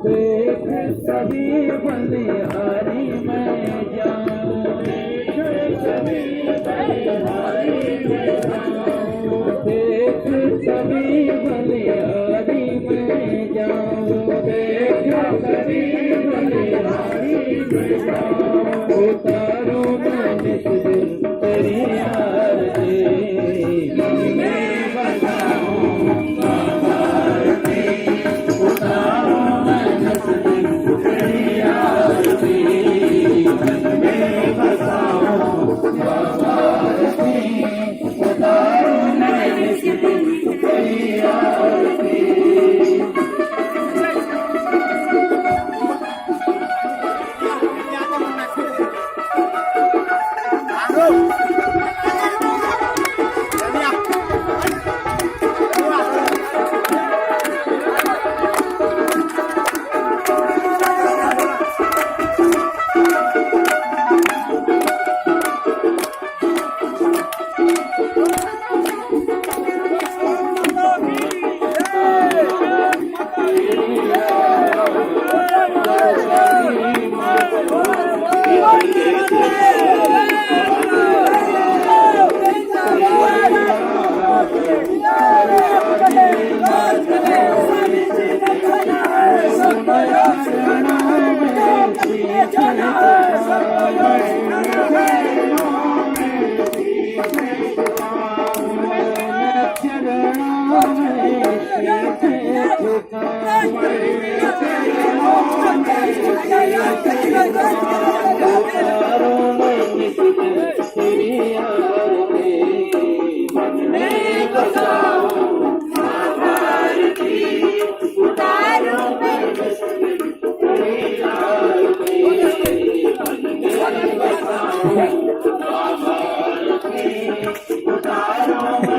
देख सभी बलिहारी मैं जाऊं, देख सभी बलिहारी मैं जाऊं, देख सभी बलिहारी मैं जाऊं, देख सभी बलिहारी मैं जाऊं। उतारूं मैं नित दिन तेरी आरती, मन में बसाऊं बाबा आरती। उतारूं मैं नित दिन तेरी आरती, मन में बसाऊं बाबा आरती। उतारूं मैं नित दिन तेरी आरती। Uttaro